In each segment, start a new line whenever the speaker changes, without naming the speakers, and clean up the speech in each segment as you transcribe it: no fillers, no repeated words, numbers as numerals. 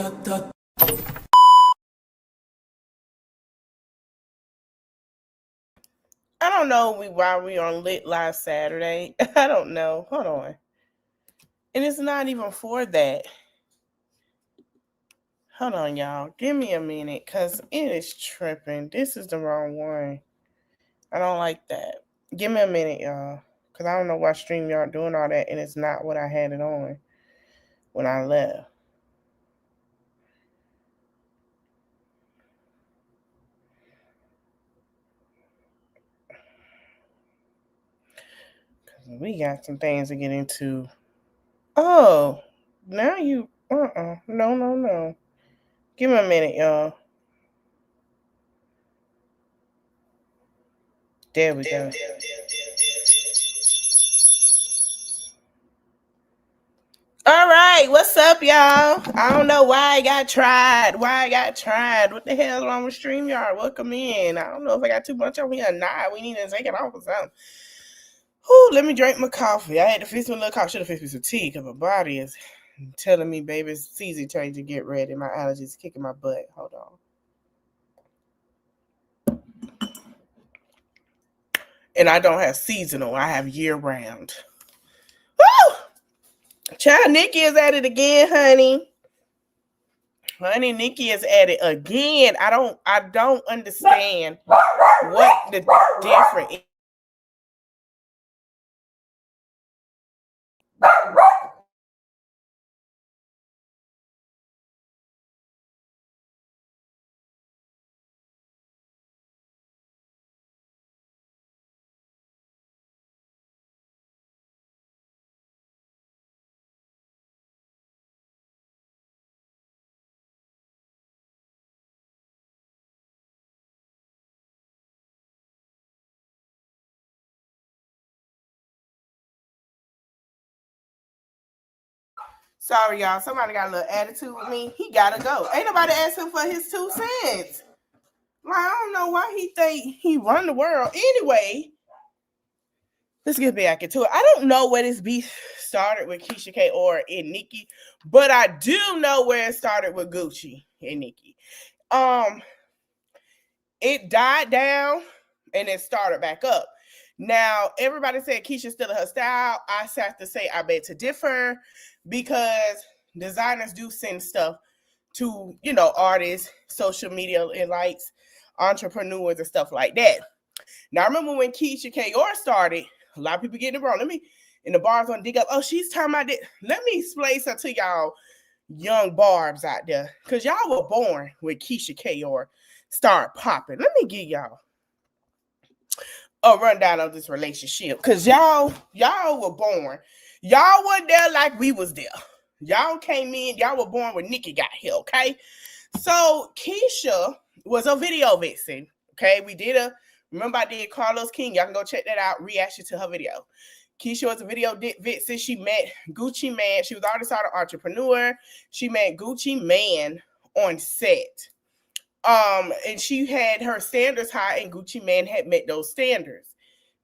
I don't know why we on Lit Live Saturday. I don't know. Hold on. And it's not even for that. Hold on, y'all. Give me a minute, because it is tripping. This is the wrong one. I don't like that. Give me a minute, y'all. Because I don't know why StreamYard doing all that, and it's not what I had it on when I left. We got some things to get into. Oh, now you, no. Give me a minute, y'all. There we go. All right, what's up, y'all? I don't know why I got tried. What the hell wrong with StreamYard? Welcome in. I don't know if I got too much on here or not. We need to take it off or something. Whew, let me drink my coffee. I had to fix my little coffee. Should have fixed me some tea because my body is telling me, baby, it's season change to get ready. My allergies kicking my butt. Hold on. And I don't have seasonal. I have year round. Woo! Child, Nicki is at it again, honey. Nicki is at it again. I don't understand what the difference is. Sorry, y'all. Somebody got a little attitude with me. He gotta go. Ain't nobody asked him for his 2 cents. Like, I don't know why he think he run the world. Anyway, let's get back into it. I don't know where this beef started with Keyshia, Kaoir, and Nicki, but I do know where it started with Gucci and Nicki. It died down and it started back up. Now, everybody said Keisha's still in her style. I have to say I beg to differ, because designers do send stuff to, artists, social media likes, entrepreneurs, and stuff like that. Now, I remember when Keisha Kaoir started, a lot of people getting it wrong. In the bars on dig up, oh, she's talking about it. Let me explain something to y'all young barbs out there, because y'all were born with Keisha Kaoir start popping. Let me give y'all a rundown of this relationship, because y'all were born. Y'all weren't there like we was there. Y'all came in, y'all were born when Nicki got here, okay? So Keisha was a video vixen, okay? Remember I did Carlos King. Y'all can go check that out, reaction to her video. Keisha was a video vixen. She met Gucci Mane. She was already started an entrepreneur. She met Gucci Mane on set. And she had her standards high, and Gucci Mane had met those standards.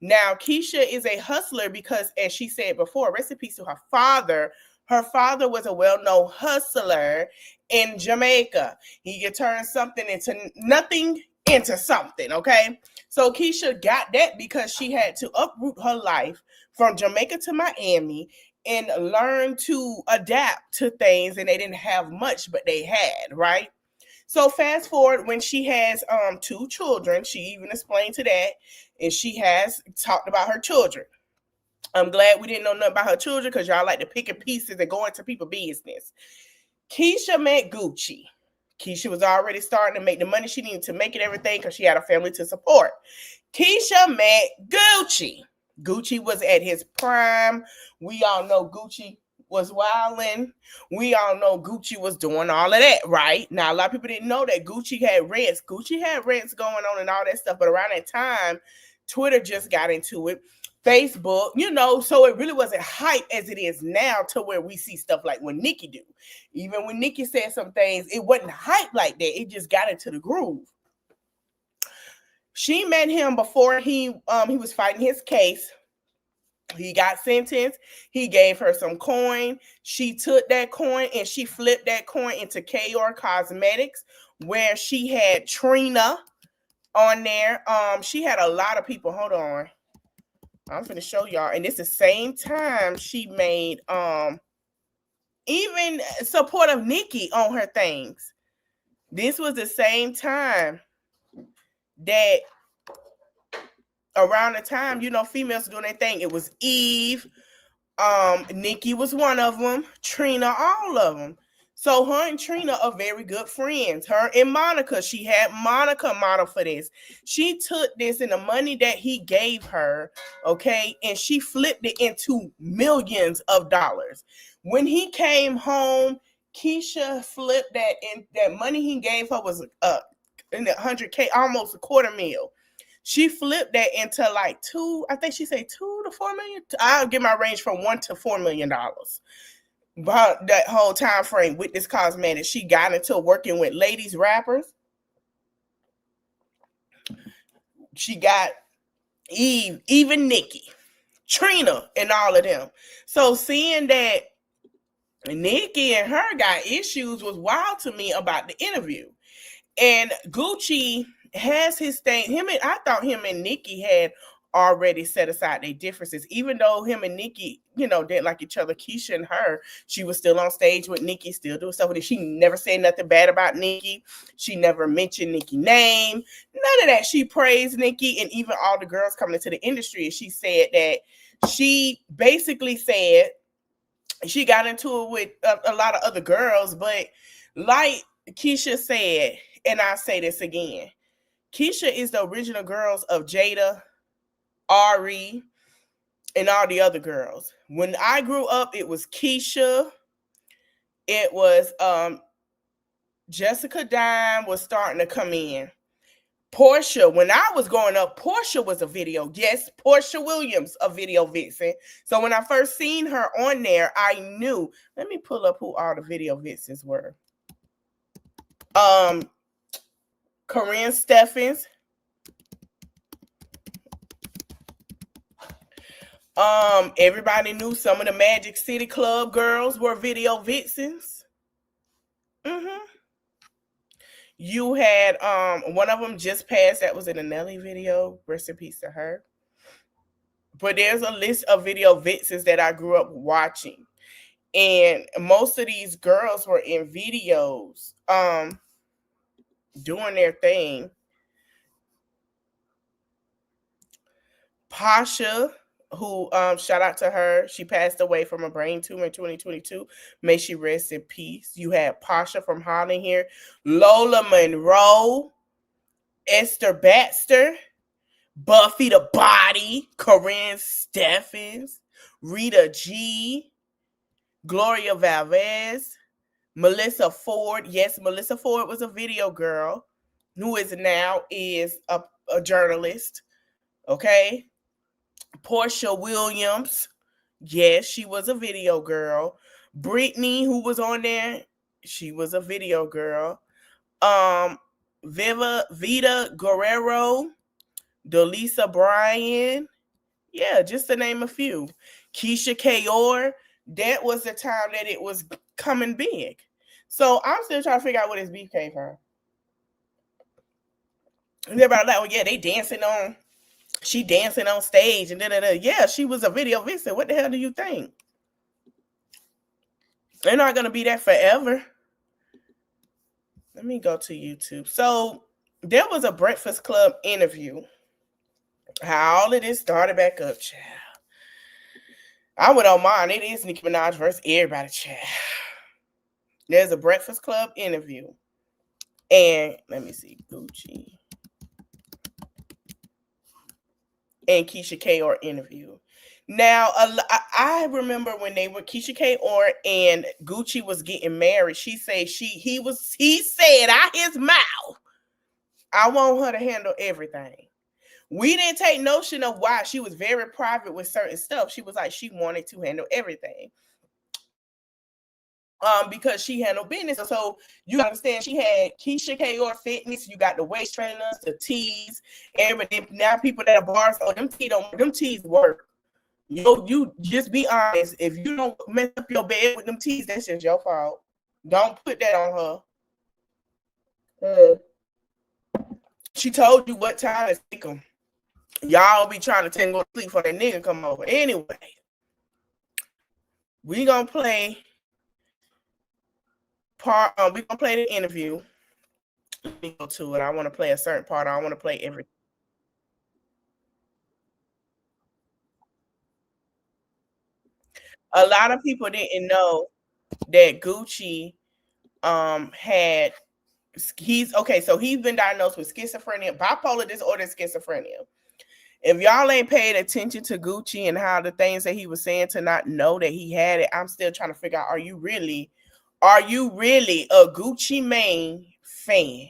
Now, Keisha is a hustler because, as she said before, rest in peace to her father. Her father was a well-known hustler in Jamaica. He could turn something into nothing into something, okay? So Keisha got that because she had to uproot her life from Jamaica to Miami and learn to adapt to things, and they didn't have much, but they had, right? So fast forward, when she has 2 children, she even explained to that, and she has talked about her children. I'm glad we didn't know nothing about her children, because y'all like to pick and pieces and go into people's business. Keisha met Gucci. Keisha was already starting to make the money she needed to make it everything, because she had a family to support. Keisha met Gucci. Gucci was at his prime. We all know Gucci was wilding. We all know Gucci was doing all of that, right? Now, a lot of people didn't know that Gucci had rents. Gucci had rents going on and all that stuff, but around that time, Twitter just got into it. Facebook, so it really wasn't hype as it is now, to where we see stuff like when Nicki do. Even when Nicki said some things, it wasn't hype like that. It just got into the groove. She met him before he was fighting his case He got sentenced. He gave her some coin. She took that coin and she flipped that coin into Kaoir Cosmetics, where she had Trina on there. She had a lot of people. Hold on. I'm gonna show y'all. And it's the same time she made even support of Nicki on her things. This was the same time that around the time, you know, females doing their thing. It was Eve, Nicki was one of them, Trina, all of them. So her and Trina are very good friends. Her and Monica, she had Monica model for this. She took this and the money that he gave her, okay, and she flipped it into millions of dollars. When he came home, Keyshia flipped that, and that money he gave her was in the 100K, almost a quarter mil. She flipped that into like I think she said 2 to 4 million. I'll give my range from $1 to $4 million. About that whole time frame with this cosmetic, she got into working with ladies rappers. She got Eve, even Nicki, Trina, and all of them. So seeing that Nicki and her got issues was wild to me about the interview. And Gucci has his thing. I thought him and Nicki had already set aside their differences. Even though him and Nicki, you know, didn't like each other, Keyshia and her, she was still on stage with Nicki, still doing stuff with it. She never said nothing bad about Nicki. She never mentioned Nicki's name. None of that. She praised Nicki, and even all the girls coming into the industry, she said that she basically said she got into it with a lot of other girls, but like Keyshia said, and I'll say this again, Keyshia is the original girls of Jada, Ari, and all the other girls. When I grew up, it was Keyshia. It was Jessica Dime was starting to come in. Portia, when I was growing up, Portia was a video. Yes, Portia Williams, a video vixen. So when I first seen her on there, I knew. Let me pull up who all the video vixens were. Corinne Steffens. Everybody knew some of the Magic City Club girls were video vixens. You had one of them just passed that was in a Nelly video. Rest in peace to her. But there's a list of video vixens that I grew up watching. And most of these girls were in videos doing their thing. Pasha, who shout out to her, she passed away from a brain tumor in 2022. May she rest in peace. You had Pasha from Holland here, Lola Monroe, Esther Baxter, Buffy the Body, Corinne Steffens, Rita G, Gloria Valdez, Melissa Ford. Yes, Melissa Ford was a video girl who is now a journalist. Okay. Portia Williams. Yes, she was a video girl. Brittany, who was on there, she was a video girl. Vita Guerrero, Delisa Bryan. Yeah, just to name a few. Keisha Kaoir. That was the time that it was coming big. So I'm still trying to figure out where this beef came from. And everybody like, well, yeah, they dancing on. She dancing on stage and da-da-da. Yeah, she was a video vixen. What the hell do you think? They're not going to be that forever. Let me go to YouTube. So there was a Breakfast Club interview. How all of this started back up, child. I went on mine. It is Nicki Minaj versus everybody, child. There's a Breakfast Club interview. And let me see. Gucci and Keyshia Kaoir interview. Now, I remember when they were Keyshia Kaoir and Gucci was getting married. He said out his mouth, I want her to handle everything. We didn't take notion of why. She was very private with certain stuff. She was like, she wanted to handle everything. Because she handled business. So you understand, she had Keyshia Kaoir Fitness. You got the waist trainers, the tees, everything. Now people that are bars, oh, them tees work. You just be honest. If you don't mess up your bed with them teas, that's just your fault. Don't put that on her. She told you what time to take them. Y'all be trying to take go to sleep for that nigga come over. Anyway, we gonna play part. We gonna play the interview. Let me go to it. I want to play a certain part. I want to play every. A lot of people didn't know that Gucci had he's okay, so he's been diagnosed with schizophrenia, bipolar disorder, and schizophrenia. If y'all ain't paid attention to Gucci and how the things that he was saying to not know that he had it, I'm still trying to figure out, are you really a Gucci Mane fan?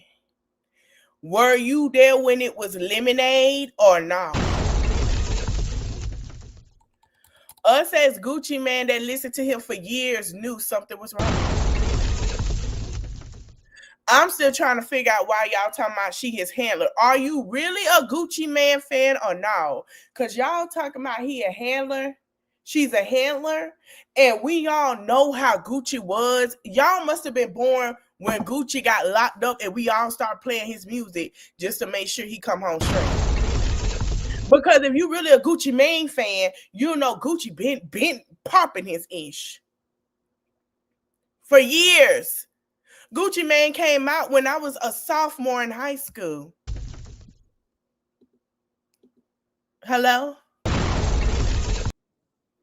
Were you there when it was Lemonade or not? Us as Gucci Man that listened to him for years knew something was wrong. I'm still trying to figure out why y'all talking about she his handler. Are you really a Gucci Man fan or no? Because y'all talking about he a handler. She's a handler. And we all know how Gucci was. Y'all must have been born when Gucci got locked up and we all start playing his music just to make sure he come home straight. Because if you really a Gucci Mane fan, you know Gucci been popping his ish for years. Gucci Mane came out when I was a sophomore in high school. Hello?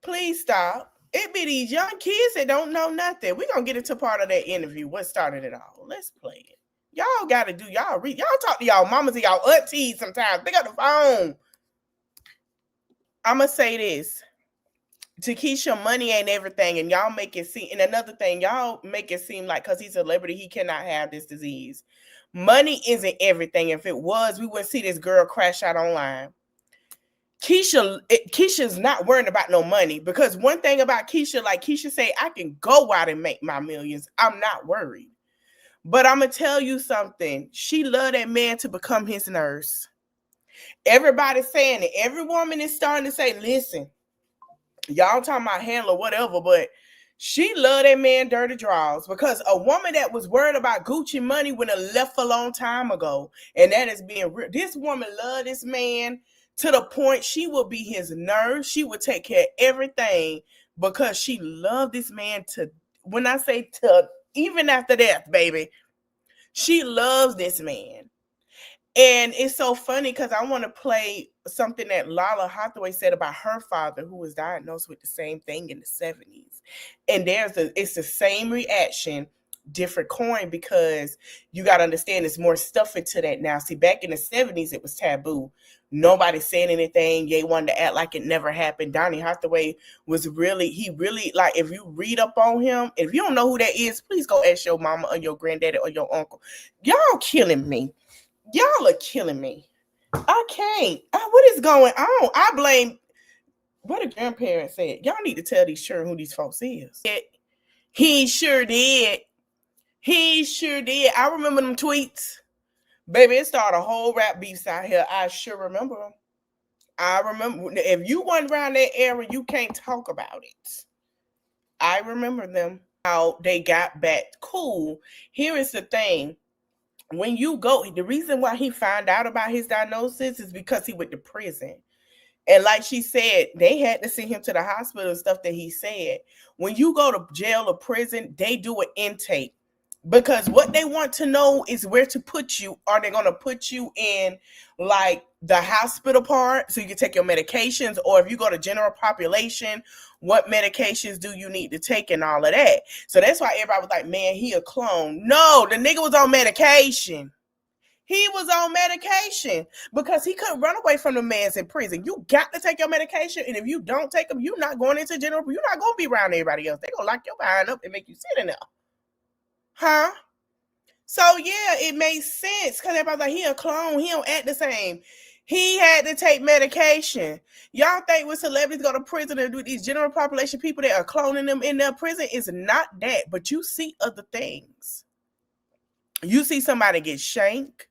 Please stop. It be these young kids that don't know nothing. We're going to get into part of that interview. What started it all? Let's play it. Y'all got to do y'all read. Y'all talk to y'all mamas and y'all aunties sometimes. Pick up the phone. I'm going to say this. To Keyshia, money ain't everything, and y'all make it seem. And another thing, y'all make it seem like because he's a celebrity, he cannot have this disease. Money isn't everything. If it was, we wouldn't see this girl crash out online. Keyshia's not worrying about no money, because one thing about Keyshia, like Keyshia say, I can go out and make my millions. I'm not worried. But I'm gonna tell you something. She loved that man to become his nurse. Everybody's saying it. Every woman is starting to say, listen. Y'all talking about handler, whatever, but she loved that man dirty draws, because a woman that was worried about Gucci money would have left a long time ago. And that is being real. This woman loved this man to the point she would be his nurse. She would take care of everything because she loved this man to, when I say to, even after death, baby, she loves this man. And it's so funny because I want to play something that Lala Hathaway said about her father, who was diagnosed with the same thing in the 70s. And it's the same reaction, different coin, because you got to understand there's more stuff into that now. See, back in the 70s, it was taboo. Nobody said anything. They wanted to act like it never happened. Donny Hathaway was really, like, if you read up on him, if you don't know who that is, please go ask your mama or your granddaddy or your uncle. Y'all killing me. Y'all are killing me. I can't. What is going on? I blame what a grandparent said. Y'all need to tell these children who these folks is. He sure did. He sure did. I remember them tweets. Baby, it started a whole rap beef out here. I sure remember them. I remember. If you weren't around that era, you can't talk about it. I remember them. How they got back cool. Here is the thing. When you go, the reason why he found out about his diagnosis is because he went to prison. And like she said, they had to send him to the hospital and stuff that he said. When you go to jail or prison, they do an intake, because what they want to know is where to put you. Are they going to put you in like the hospital part so you can take your medications? Or if you go to general population, what medications do you need to take and all of that? So that's why everybody was like, man, he a clone. No, the nigga was on medication. He was on medication because he couldn't run away from the man's in prison. You got to take your medication. And if you don't take them, you're not going into general. You're not going to be around everybody else. They're going to lock your behind up and make you sit in there. Huh? So, yeah, it makes sense because everybody's like, he a clone. He don't act the same. He had to take medication. Y'all think when celebrities go to prison and do these general population people that are cloning them in their prison? It's not that, but you see other things. You see somebody get shanked.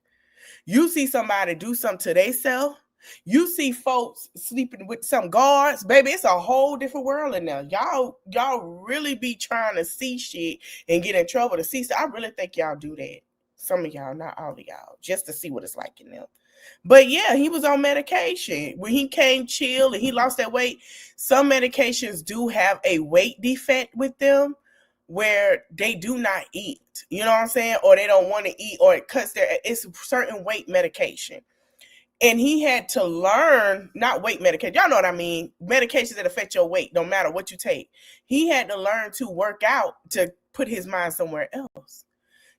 You see somebody do something to themselves. You see folks sleeping with some guards, baby. It's a whole different world in there. Y'all really be trying to see shit and get in trouble to see stuff. I really think y'all do that. Some of y'all, not all of y'all, just to see what it's like in them. But yeah, he was on medication. When he came chill and he lost that weight, some medications do have a weight defect with them where they do not eat. You know what I'm saying? Or they don't want to eat, or it cuts it's certain weight medication. And he had to learn, not weight medication, y'all know what I mean, medications that affect your weight, no matter what you take. He had to learn to work out to put his mind somewhere else.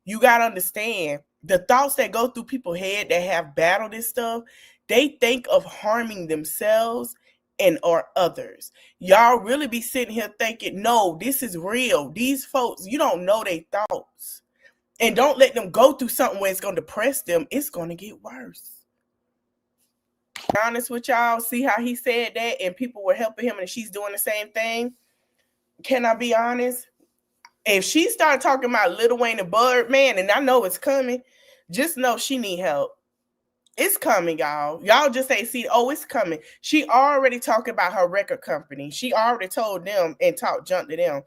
You got to understand, the thoughts that go through people's head that have battled this stuff, they think of harming themselves and or others. Y'all really be sitting here thinking, no, this is real. These folks, you don't know their thoughts. And don't let them go through something where it's going to depress them. It's going to get worse. Be honest with y'all, see how he said that and people were helping him and she's doing the same thing? Can I be honest? If she started talking about Lil Wayne and Birdman, and I know it's coming, just know she need help. It's coming, y'all. Y'all just ain't see, oh, it's coming. She already talking about her record company. She already told them and talked junk to them.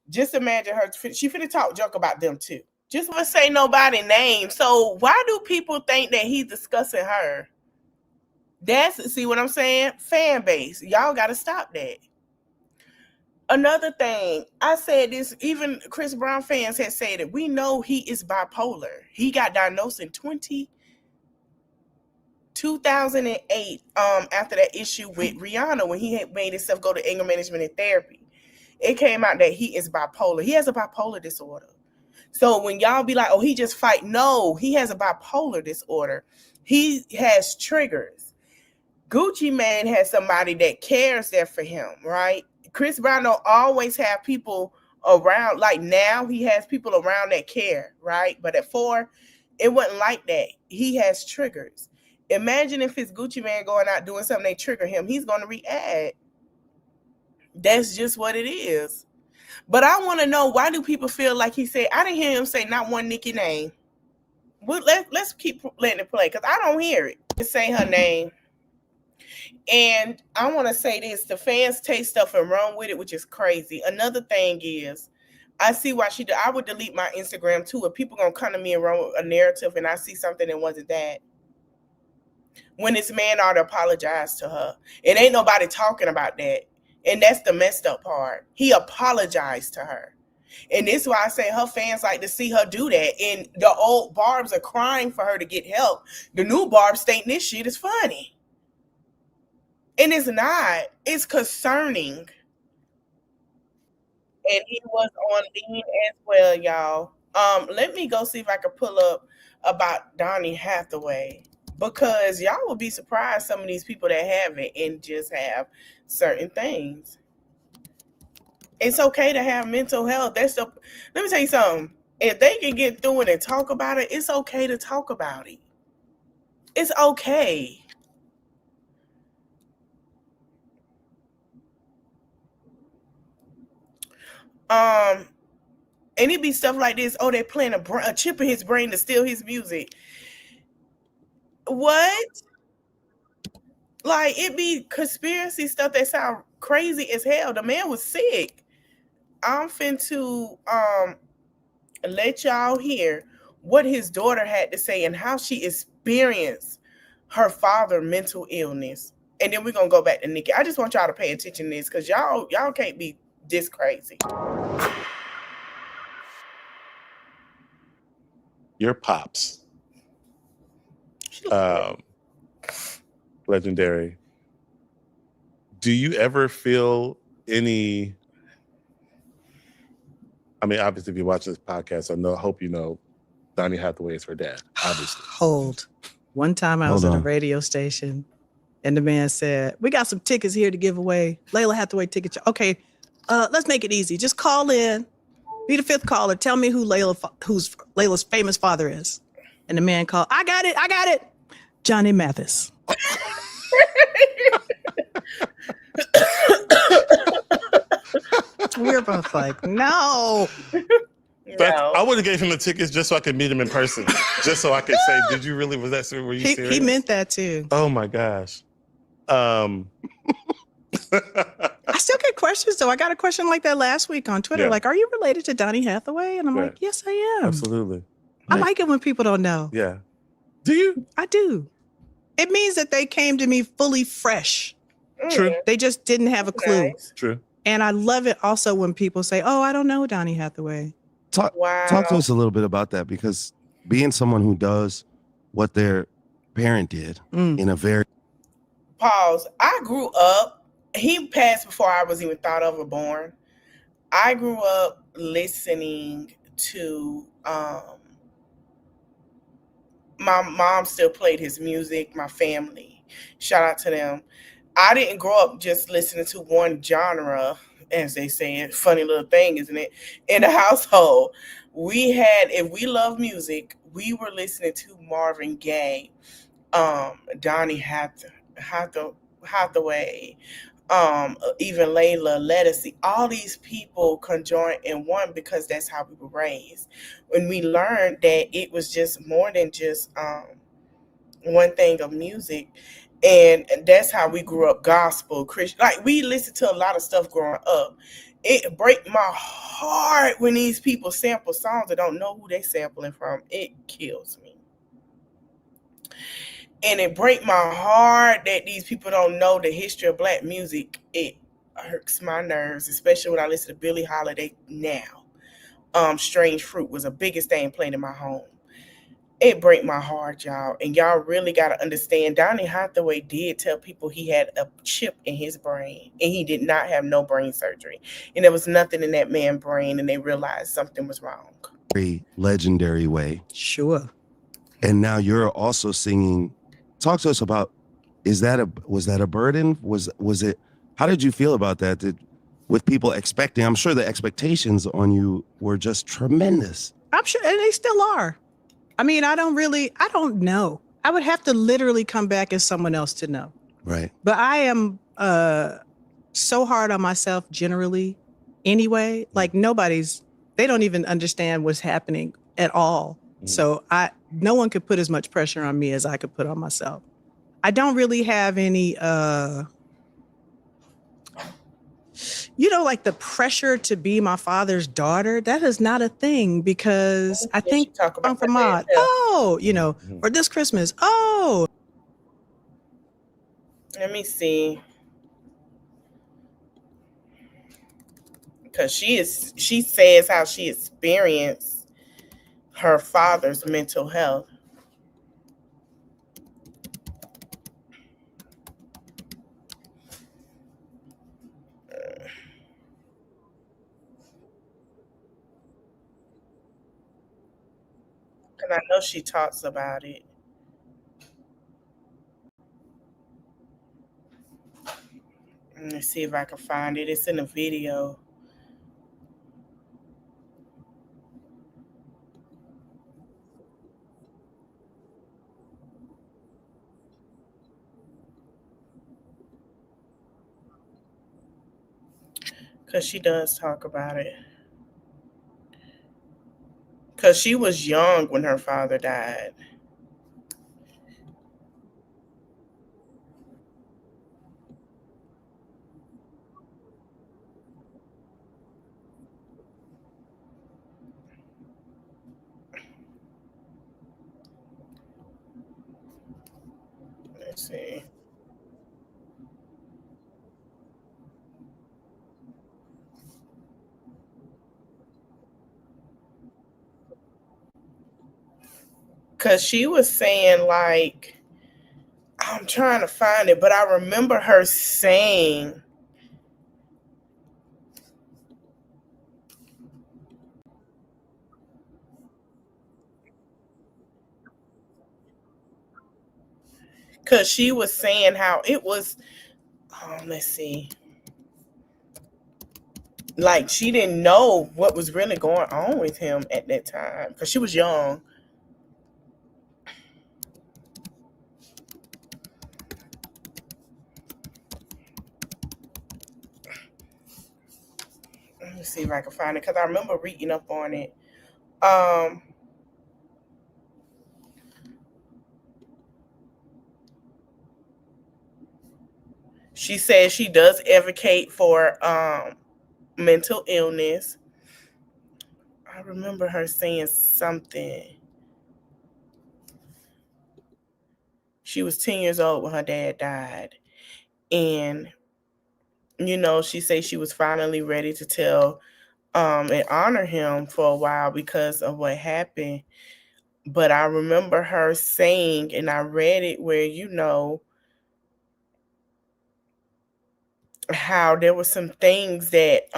Just imagine her, she finna talk junk about them too. Just want to say nobody's name. So why do people think that he's discussing her? That's, see what I'm saying? Fan base. Y'all got to stop that. Another thing, I said this, even Chris Brown fans have said it. We know he is bipolar. He got diagnosed in 2008 after that issue with Rihanna when he had made himself go to anger management and therapy. It came out that he is bipolar. He has a bipolar disorder. So when y'all be like, oh, he just fight. No, he has a bipolar disorder. He has triggers. Gucci Mane has somebody that cares there for him, right? Chris Brown don't always have people around. Like now he has people around that care, right? But at 4, it wasn't like that. He has triggers. Imagine if it's Gucci Mane going out doing something, they trigger him. He's going to react. That's just what it is. But I want to know, why do people feel like he said, I didn't hear him say not one Nicki name. Well, let's keep letting it play because I don't hear it. Just say her name. And I want to say this, the fans take stuff and run with it, which is crazy. Another thing is, I see why I would delete my Instagram too if people going to come to me and run with a narrative and I see something that wasn't that. When this man ought to apologize to her. It ain't nobody talking about that. And that's the messed up part. He apologized to her. And this is why I say her fans like to see her do that. And the old Barbs are crying for her to get help. The new Barbs think this shit is funny. And it's not. It's concerning. And he was on Lean as well, y'all. Let me go see if I can pull up about Donny Hathaway. Because y'all will be surprised some of these people that have it and just have certain things. It's okay to have mental health. Let me tell you something. If they can get through it and talk about it, it's okay to talk about it. It's okay. And it be stuff like this. Oh, they're playing a chip in his brain to steal his music. What? Like, it be conspiracy stuff that sound crazy as hell. The man was sick. I'm finna let y'all hear what his daughter had to say and how she experienced her father's mental illness. And then we're gonna go back to Nicki. I just want y'all to pay attention to this because y'all can't be this crazy.
Your pops. Legendary. Do you ever feel any? I mean, obviously, if you're watching this podcast, I hope you know Donny Hathaway is her dad, obviously.
Hold. One time I was at a radio station and the man said, we got some tickets here to give away. Layla Hathaway tickets. Okay, let's make it easy. Just call in. Be the 5th caller. Tell me who's Layla's famous father is. And the man called, I got it. Johnny Mathis. We're both like, no.
I would have gave him the tickets just so I could meet him in person. Just so I could say, did you really, was that were you serious?
He meant that too.
Oh my gosh.
I still get questions though. I got a question like that last week on Twitter.
Yeah.
Like, are you related to Donny Hathaway? And I'm
Yeah.
like, yes, I am.
Absolutely.
I like it when people don't know.
Yeah. Do you?
I do. It means that they came to me fully fresh.
True.
They just didn't have a clue.
Nice.
True.
And I love it also when people say, oh, I don't know Donny Hathaway.
Talk to us a little bit about that, because being someone who does what their parent did in a very...
Pause. I grew up, he passed before I was even thought of or born. I grew up listening to, my mom still played his music, my family. Shout out to them. I didn't grow up just listening to one genre, as they say. Funny little thing, isn't it? In the household, we had, if we love music, we were listening to Marvin Gaye, Donny Hathaway, even Layla Lettucey. All these people conjoined in one because that's how we were raised. When we learned that it was just more than just one thing of music, and that's how we grew up. Gospel, Christian, like we listened to a lot of stuff growing up. It breaks my heart when these people sample songs that don't know who they sampling from. It kills me. And it breaks my heart that these people don't know the history of Black music. It hurts my nerves, especially when I listen to Billie Holiday now. Strange Fruit was the biggest thing played in my home. It breaks my heart, y'all. And y'all really got to understand, Donny Hathaway did tell people he had a chip in his brain, and he did not have no brain surgery. And there was nothing in that man's brain, and they realized something was wrong.
very legendary way.
Sure.
And now you're also singing. Talk to us about, was that a burden? Was it, how did you feel about that? With people expecting, I'm sure the expectations on you were just tremendous.
I'm sure, and they still are. I mean, I don't know. I would have to literally come back as someone else to know.
Right.
But I am so hard on myself generally anyway. Like they don't even understand what's happening at all. So no one could put as much pressure on me as I could put on myself. I don't really have any, like the pressure to be my father's daughter. That is not a thing, because I think Uncle Maude, or this Christmas,
Let me see. Because she says how she experienced her father's mental health. And I know she talks about it. Let me see if I can find it. It's in a video. Because she does talk about it. Because she was young when her father died. Let's see. Because she was saying, like, I'm trying to find it, but I remember her saying, because she was saying how it was, let's see. Like, she didn't know what was really going on with him at that time because she was young. Let me see if I can find it because I remember reading up on it. She says she does advocate for mental illness. I remember her saying something. She was 10 years old when her dad died. And, you know, she said she was finally ready to tell and honor him for a while because of what happened. But I remember her saying, and I read it where, you know, how there were some things that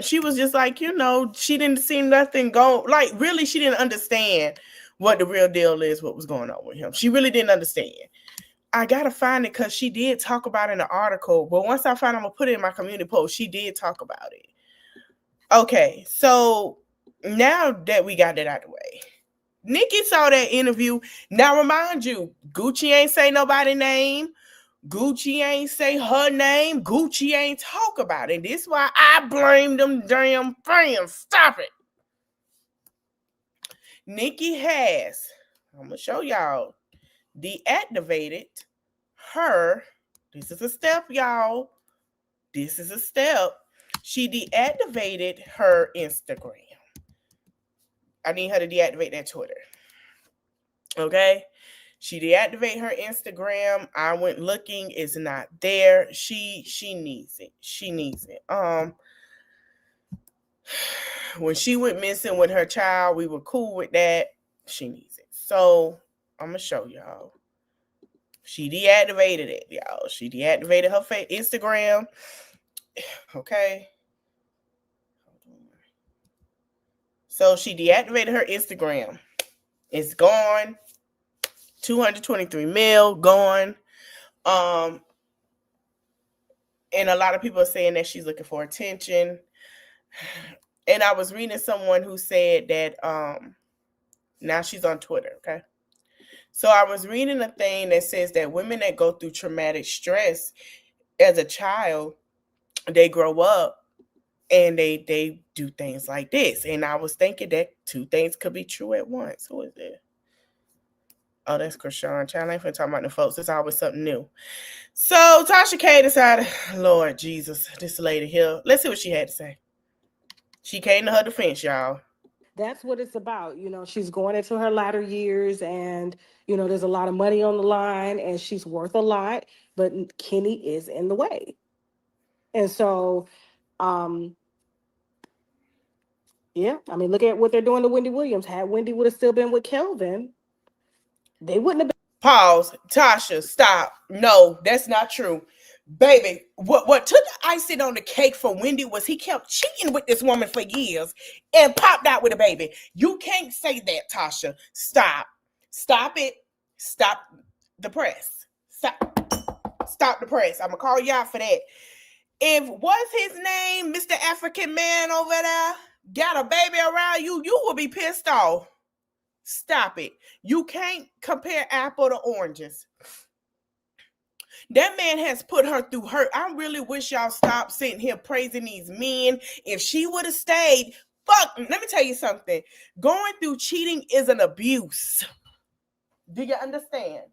she was just like, you know, she didn't see nothing go, like, really, she didn't understand what the real deal is, what was going on with him. She really didn't understand. I gotta find it because she did talk about it in the article, but once I find, I'm gonna put it in my community post. She did talk about it. Okay, so now that we got that out of the way, Nicki saw that interview. Now remind you, Gucci ain't say nobody's name. Gucci ain't say her name. Gucci ain't talk about it. This is why I blame them damn friends. Stop it. Nicki has, I'm gonna show y'all, deactivated her. This is a step, y'all. This is a step. She deactivated her Instagram. I need her to deactivate that Twitter. Okay? She deactivated her Instagram. I went looking. It's not there. She needs it. She needs it. When she went missing with her child, we were cool with that. She needs it. So I'm gonna show y'all. She deactivated it, y'all. She deactivated her Instagram. Okay. So she deactivated her Instagram. It's gone. 223 mil gone. And a lot of people are saying that she's looking for attention. And I was reading someone who said that now she's on Twitter, okay? So I was reading a thing that says that women that go through traumatic stress as a child, they grow up and they do things like this. And I was thinking that two things could be true at once. Who is it? Oh, that's Krishan. Child, I ain't finna talk about the folks. It's always something new. So Tasha K decided, Lord Jesus, this lady here. Let's see what she had to say. She came to her defense, y'all.
That's what it's about. You know, she's going into her latter years and, you know, there's a lot of money on the line and she's worth a lot, but Kenny is in the way. And so, yeah, I mean, look at what they're doing to Wendy Williams. Had Wendy would have still been with Kelvin, they wouldn't have been.
Pause. Tasha, stop. No, that's not true. Baby, what took the icing on the cake for Wendy was he kept cheating with this woman for years and popped out with a baby. You can't say that, Tasha. Stop. Stop it. Stop the press. Stop the press. I'm going to call you out for that. If what's his name, Mr. African man over there, got a baby around you, you will be pissed off. Stop it. You can't compare apple to oranges. That man has put her through hurt. I really wish y'all stop sitting here praising these men. If she would have stayed, let me tell you something. Going through cheating is an abuse. Do you understand?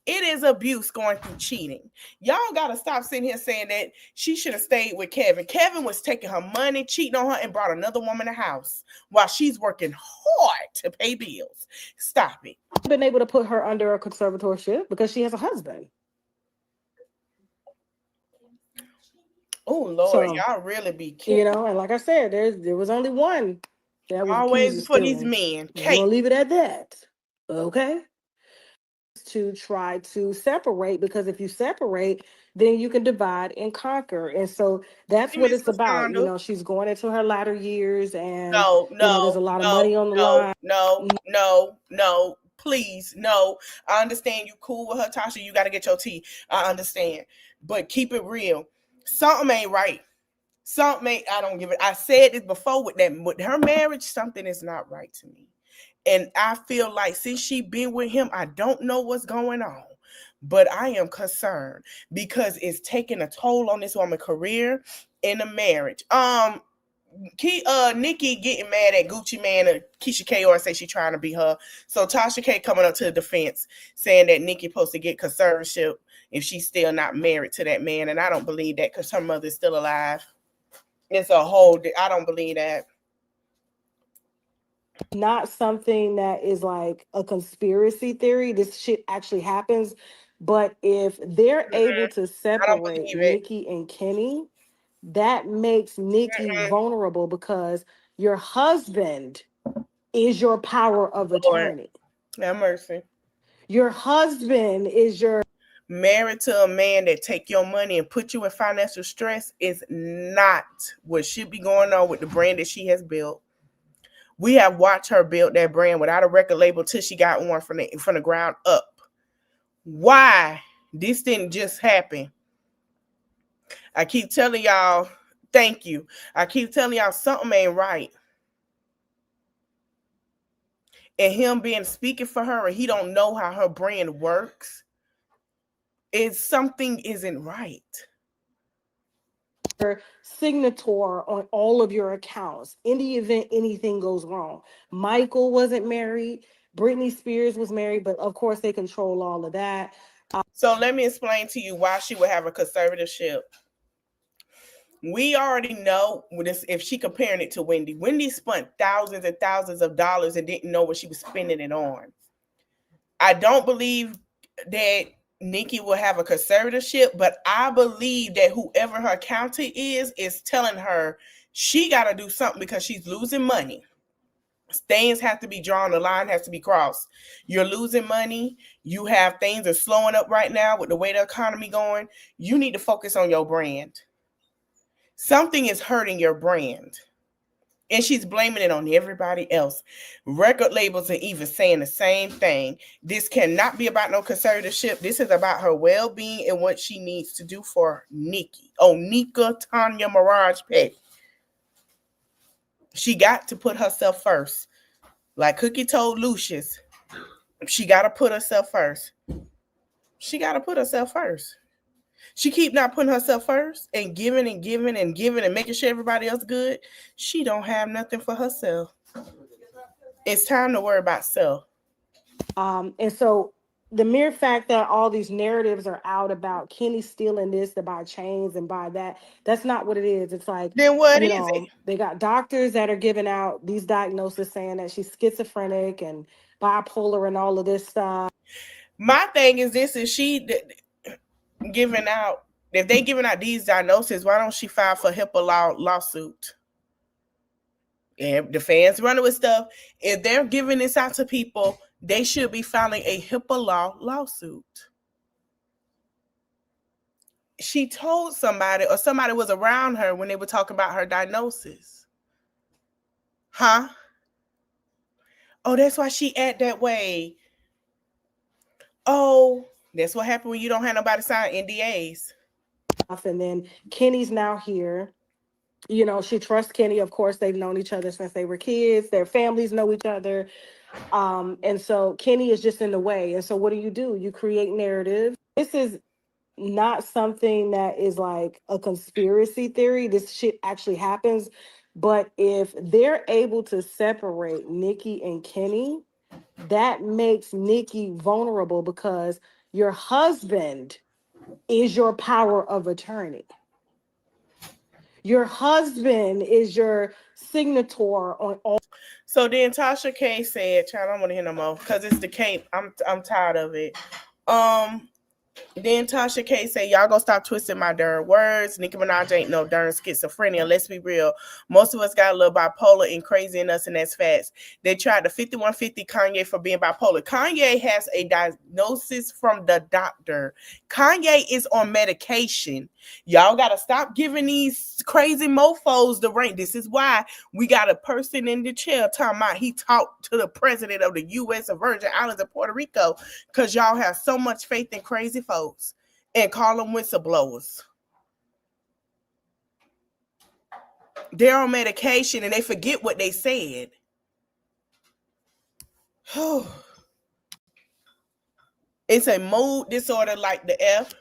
It is abuse going through cheating. Y'all got to stop sitting here saying that she should have stayed with Kevin. Kevin was taking her money, cheating on her, and brought another woman to the house while she's working hard to pay bills. Stop it.
Been able to put her under a conservatorship because she has a husband.
Oh, Lord, so, y'all really be careful.
You know, and like I said, there was only one that was
always for these men.
I'm gonna leave it at that. Okay. To try to separate, because if you separate, then you can divide and conquer. And so that's what it's about. You know, she's going into her latter years and you know, there's a lot of money on the line.
No. Please, no. I understand you cool with her, Tasha. You got to get your tea. I understand. But keep it real. Something ain't right. Something ain't, I don't give it. I said this before with her marriage, something is not right to me. And I feel like since she been with him, I don't know what's going on, but I am concerned because it's taking a toll on this woman's career in a marriage. Nicki getting mad at Gucci Man, Keisha Kaoir say she trying to be her. So Tasha K coming up to the defense saying that Nicki supposed to get conservatorship if she's still not married to that man. And I don't believe that because her mother's still alive. It's a whole, I don't believe that.
Not something that is like a conspiracy theory. This shit actually happens. But if they're able to separate Nicki and Kenny, that makes Nicki vulnerable because your husband is your power of attorney.
Have mercy.
Your husband is your
married to a man that take your money and put you in financial stress is not what should be going on with the brand that she has built. We have watched her build that brand without a record label till she got one from the ground up. Why this didn't just happen? I keep telling y'all, thank you. I keep telling y'all something ain't right. And him being speaking for her, and he don't know how her brand works. Something isn't right.
Signature on all of your accounts in the event anything goes wrong. Michael wasn't married. Britney Spears was married, but of course they control all of that.
So let me explain to you why she would have a conservatorship. We already know if she comparing it to Wendy. Wendy spent thousands and thousands of dollars and didn't know what she was spending it on. I don't believe that Nicki will have a conservatorship, but I believe that whoever her accountant is telling her she got to do something because she's losing money. Things have to be drawn, the line has to be crossed. You're losing money. You have things that are slowing up right now with the way the economy going. You need to focus on your brand. Something is hurting your brand. And she's blaming it on everybody else. Record labels are even saying the same thing. This cannot be about no conservatorship. This is about her well-being and what she needs to do for Nicki. Onika Tanya Mirage Petty. She got to put herself first. Like Cookie told Lucius, she got to put herself first. She got to put herself first. She keep not putting herself first and giving and giving and giving and making sure everybody else good. She don't have nothing for herself. It's time to worry about self.
And so the mere fact that all these narratives are out about Kenny stealing this to buy chains and buy that, that's not what it is. It's like,
then what is it?
They got doctors that are giving out these diagnoses saying that she's schizophrenic and bipolar and all of this stuff.
My thing is this, is she giving out, if they giving out these diagnoses, why don't she file for HIPAA lawsuit? And the fans running with stuff. If they're giving this out to people, they should be filing a HIPAA lawsuit. She told somebody, or somebody was around her when they were talking about her diagnosis. Huh? Oh, that's why she act that way. Oh, that's what happened when you don't have nobody sign NDAs.
And then Kenny's now here. She trusts Kenny. Of course, they've known each other since they were kids. Their families know each other. And so Kenny is just in the way. And so what do? You create narratives. This is not something that is like a conspiracy theory. This shit actually happens. But if they're able to separate Nicki and Kenny, that makes Nicki vulnerable because your husband is your power of attorney. Your husband is your signature on all.
So then Tasha K said, "Child, I don't want to hear no more because it's the cape. I'm tired of it." Then Tasha K say, "Y'all gonna stop twisting my darn words. Nicki Minaj ain't no darn schizophrenia. Let's be real. Most of us got a little bipolar and crazy in us, and that's facts. They tried the 5150 Kanye for being bipolar. Kanye has a diagnosis from the doctor. Kanye is on medication. Y'all gotta stop giving these crazy mofos the rank. This is why we got a person in the chair talking about he talked to the president of the U.S. of Virgin Islands of Puerto Rico because y'all have so much faith in crazy folks and call them whistleblowers. They're on medication and they forget what they said. It's a mood disorder like the F.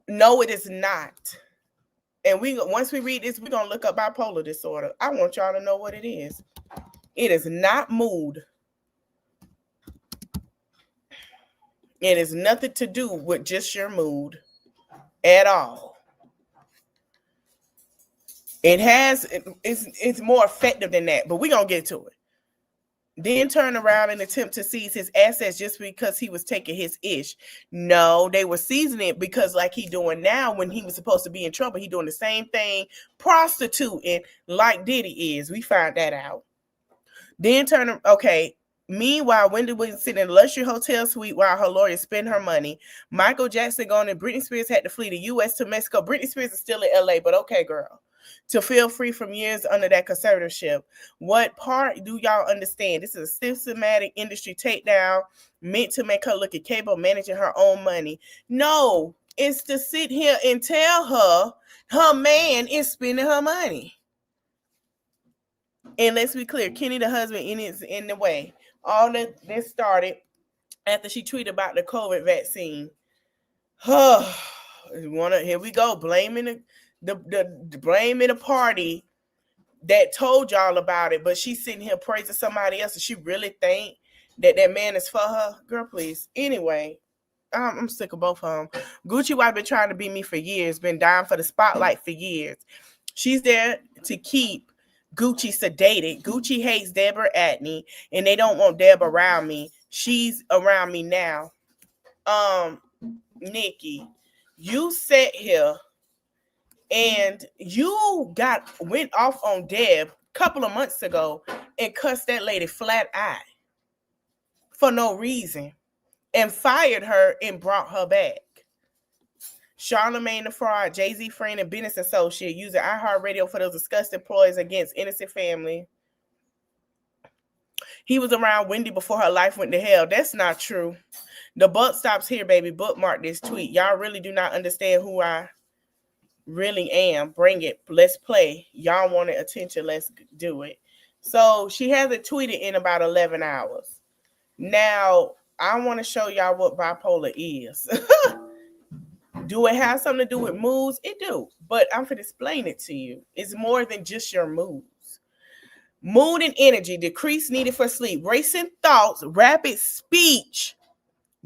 No, it is not. And once we read this, we're going to look up bipolar disorder. I want y'all to know what it is. It is not mood. It is nothing to do with just your mood at all. It's more effective than that, but we're gonna get to it. Then turn around and attempt to seize his assets just because he was taking his ish. No, they were seizing it because, like he doing now, when he was supposed to be in trouble, he doing the same thing, prostituting like Diddy is. We found that out. Then meanwhile, Wendy was sitting in a luxury hotel suite while her lawyer spent her money. Michael Jackson gone and Britney Spears had to flee the U.S. to Mexico. Britney Spears is still in L.A., but okay, girl. To feel free from years under that conservatorship. What part do y'all understand? This is a systematic industry takedown meant to make her look capable of managing her own money. No, it's to sit here and tell her man is spending her money. And let's be clear, Kenny, the husband, is in the way. All this started after she tweeted about the COVID vaccine. Here we go, blaming the party that told y'all about it, but she's sitting here praising somebody else, and she really think that man is for her. Girl, please. Anyway, I'm sick of both of them. Gucci wife been trying to be me for years, been dying for the spotlight for years. She's there to keep Gucci sedated. Gucci hates Deborah Atney, and they don't want Deb around me. She's around me now. Nicki, you sat here and you went off on Deb a couple of months ago and cussed that lady flat eye for no reason and fired her and brought her back. Charlamagne the fraud, Jay-Z friend and business associate, using iHeartRadio for those disgusting ploys against innocent family. He was around Wendy before her life went to hell. That's not true. The buck stops here, baby. Bookmark this tweet. Y'all really do not understand who I really am. Bring it. Let's play. Y'all wanted attention. Let's do it. So she hasn't tweeted in about 11 hours. Now, I want to show y'all what bipolar is. Do it have something to do with moods? It do. But I'm going to explain it to you. It's more than just your moods. Mood and energy, decrease needed for sleep, racing thoughts, rapid speech,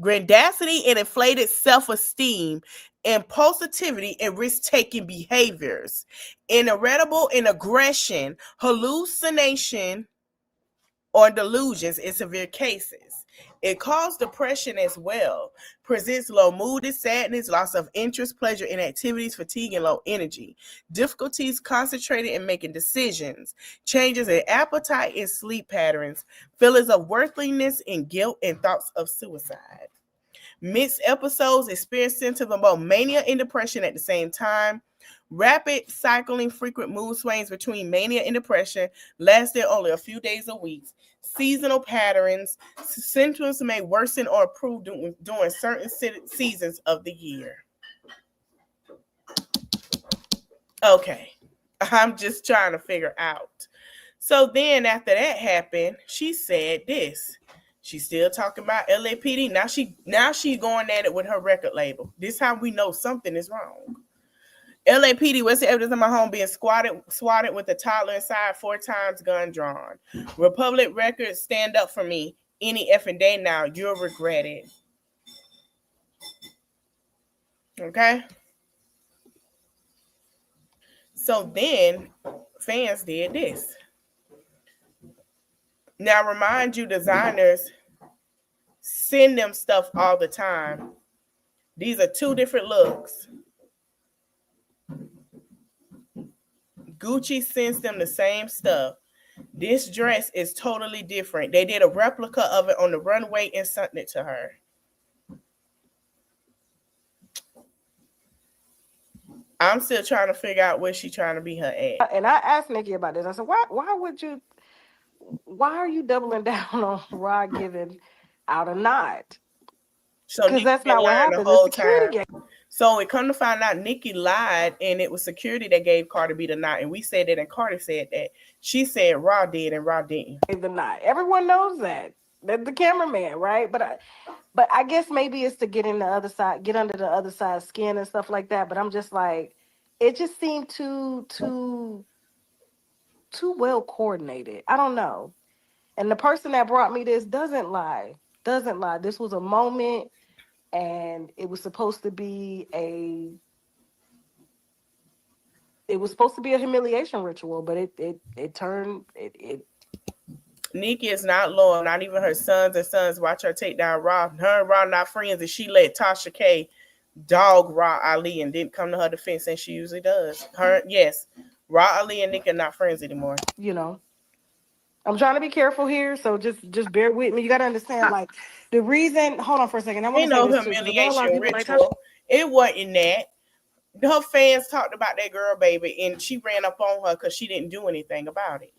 grandiosity and inflated self-esteem, impulsivity and risk-taking behaviors, irritable and aggression, hallucination or delusions in severe cases. It causes depression as well, presents low mood and sadness, loss of interest, pleasure in activities, fatigue, and low energy, difficulties concentrating and making decisions, changes in appetite and sleep patterns, feelings of worthlessness and guilt, and thoughts of suicide. Mixed episodes, experience symptoms of both mania and depression at the same time. Rapid cycling, frequent mood swings between mania and depression, lasting only a few days or weeks. Seasonal patterns, symptoms may worsen or improve during certain seasons of the year. Okay, I'm just trying to figure out. So then after that happened, she said this. She's still talking about LAPD. Now she's going at it with her record label. This is how we know something is wrong. LAPD, what's the evidence of my home being swatted with a toddler inside, 4 times gun drawn. Republic Records, stand up for me. Any effing day now, you'll regret it. Okay? So then, fans did this. Now, remind you, designers send them stuff all the time. These are 2 different looks. Gucci sends them the same stuff. This dress is totally different. They did a replica of it on the runway and sent it to her. I'm still trying to figure out where she's trying to be her at.
And I asked Nicki about this. I said, why are you doubling down on Rod giving out a nod?
Because that's not what happened. The whole time. So it come to find out Nicki lied, and it was security that gave Cardi B the nod. And we said that, and Cardi said that. She said Rod did, and Rod didn't.
The nod. Everyone knows that. That's the cameraman, right? But I guess maybe it's to get in the other side, get under the other side's skin and stuff like that. But I'm just like, it just seemed too well coordinated. I don't know. And the person that brought me this doesn't lie. This was a moment and it was supposed to be a humiliation ritual, but it turned it.
Nicki is not loyal. Not even her sons watch her take down Raw. Her and Raw not friends, and she let Tasha K dog Raw Ali and didn't come to her defense, and she usually does. Raw Ali and Nicki are not friends anymore.
You know, I'm trying to be careful here, so just bear with me. You got to understand, like, the reason. Hold on for a second. I want to say this too, 'cause I know a lot of people
ritual.
like,
it wasn't that. Her fans talked about that girl baby, and she ran up on her because she didn't do anything about it.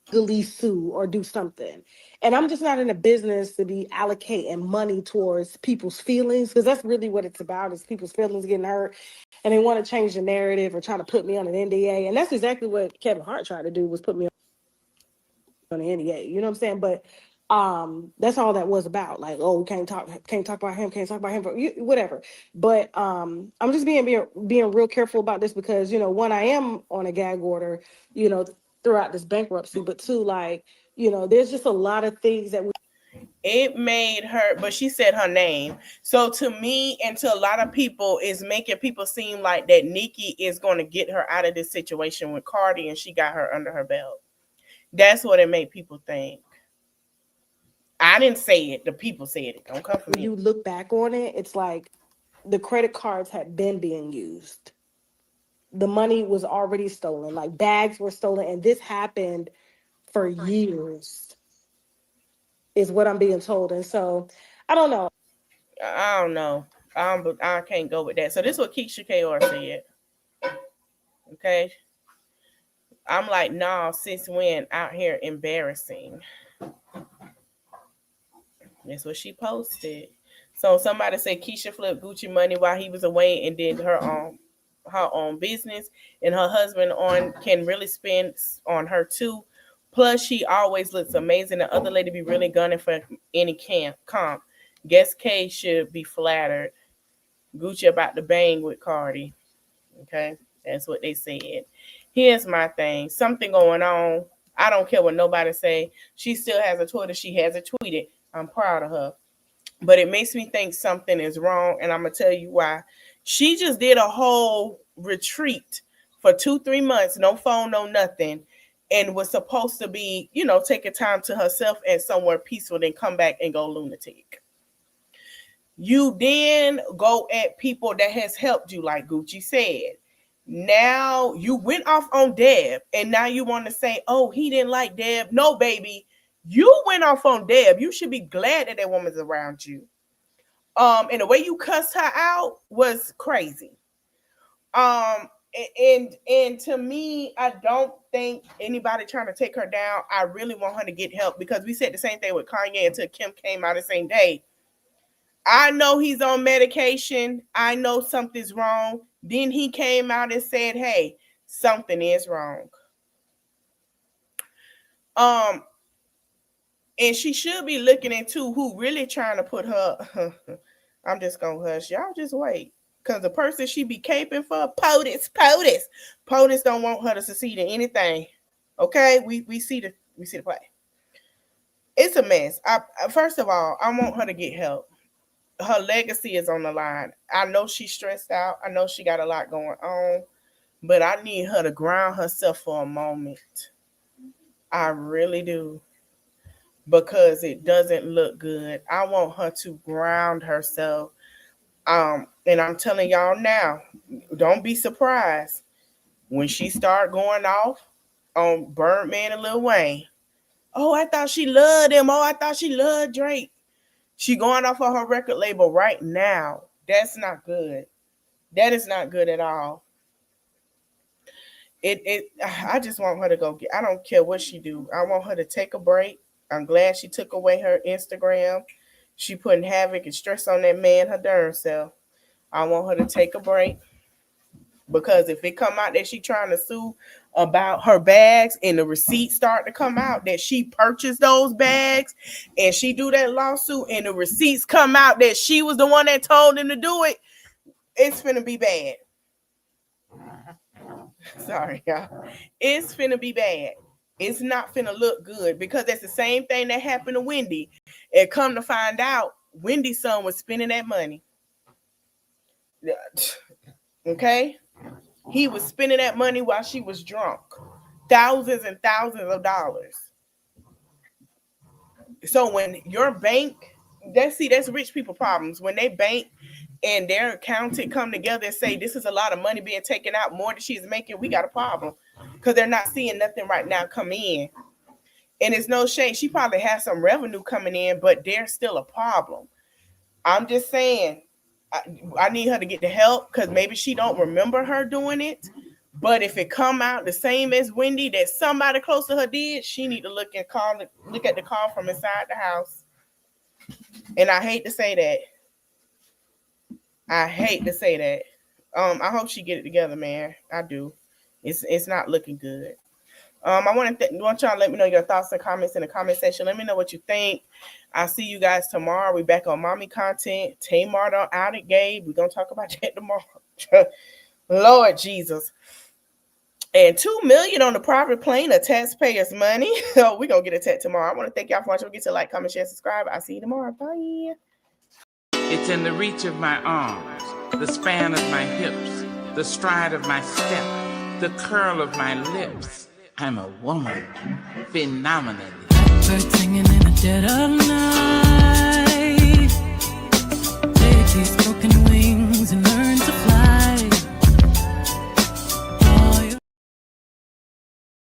Sue or do something. And I'm just not in a business to be allocating money towards people's feelings, because that's really what it's about, is people's feelings getting hurt and they want to change the narrative or trying to put me on an NDA. And that's exactly what Kevin Hart tried to do, was put me on the NDA. You know what I'm saying? But that's all that was about. Like, oh, we can't talk about him, whatever. But I'm just being real careful about this, because, you know, one, I am on a gag order, you know, throughout this bankruptcy, but two, like, you know, there's just a lot of things that
it made her, but she said her name. So to me and to a lot of people, is making people seem like that Nicki is going to get her out of this situation with Cardi, and she got her under her belt. That's what it made people think. I didn't say it. The people said it. Don't come for me.
You look back on it, it's like the credit cards had been being used. The money was already stolen. Like, bags were stolen, and this happened for years, is what I'm being told. And so, I don't know.
I can't go with that. So this is what Keisha Kaoir said. Okay. I'm like, nah, since when out here embarrassing? That's what she posted. So somebody said Keisha flipped Gucci money while he was away and did her own business, and her husband can really spend on her too. Plus, she always looks amazing. The other lady be really gunning for any comp. Guess K should be flattered. Gucci about to bang with Cardi. Okay, that's what they said. Here's my thing. Something going on. I don't care what nobody say. She still has a Twitter. She hasn't tweeted. I'm proud of her. But it makes me think something is wrong, and I'm going to tell you why. She just did a whole retreat for 2-3 months, no phone, no nothing, and was supposed to be, you know, taking time to herself and somewhere peaceful, then come back and go lunatic. You then go at people that has helped you, like Gucci said. Now you went off on Deb, and now you want to say, oh, he didn't like Deb. No, baby. You went off on Deb. You should be glad that woman's around you. And the way you cussed her out was crazy. And to me, I don't think anybody trying to take her down. I really want her to get help, because we said the same thing with Kanye until Kim came out the same day. I know he's on medication. I know something's wrong. Then he came out and said, hey, something is wrong. And she should be looking into who really trying to put her. I'm just going to hush. Y'all just wait. Because the person she be caping for, POTUS don't want her to succeed in anything. Okay? We see the play. It's a mess. First of all, I want her to get help. Her legacy is on the line. I know she's stressed out. I know she got a lot going on. But I need her to ground herself for a moment. I really do. Because it doesn't look good. I want her to ground herself. And I'm telling y'all now, don't be surprised when she start going off on Birdman and Lil Wayne. Oh, I thought she loved him. Oh, I thought she loved Drake. She going off on her record label right now. That's not good. That is not good at all. I just want her to go I don't care what she do. I want her to take a break. I'm glad she took away her Instagram. She putting havoc and stress on that man, her darn self. I want her to take a break, because if it come out that she trying to sue about her bags and the receipts start to come out that she purchased those bags, and she do that lawsuit and the receipts come out that she was the one that told him to do it, it's finna be bad. Sorry, y'all. It's finna be bad. It's not finna look good, because that's the same thing that happened to Wendy. And come to find out, Wendy's son was spending that money. Okay? He was spending that money while she was drunk. Thousands and thousands of dollars. So when your bank, that's rich people problems. When they bank and their accountant come together and say this is a lot of money being taken out, more than she's making, we got a problem. Because they're not seeing nothing right now come in. And it's no shame. She probably has some revenue coming in, but there's still a problem. I'm just saying, I need her to get the help because maybe she don't remember her doing it. But if it come out the same as Wendy that somebody close to her did, she need to look at the call from inside the house. And I hate to say that. I hope she get it together, man. I do. It's not looking good. I want y'all to let me know your thoughts and comments in the comment section. Let me know what you think. I'll see you guys tomorrow. We're back on mommy content. Tamar don't out it, Gabe. We're going to talk about that tomorrow. Lord Jesus. And $2 million on the private plane of taxpayers' money. Oh, we're going to get a tech tomorrow. I want to thank y'all for watching. Don't forget to like, comment, share, subscribe. I'll see you tomorrow. Bye.
It's in the reach of my arms, the span of my hips, the stride of my step, the curl of my lips. I'm a woman, phenomenally.
Birds singing in the dead of night.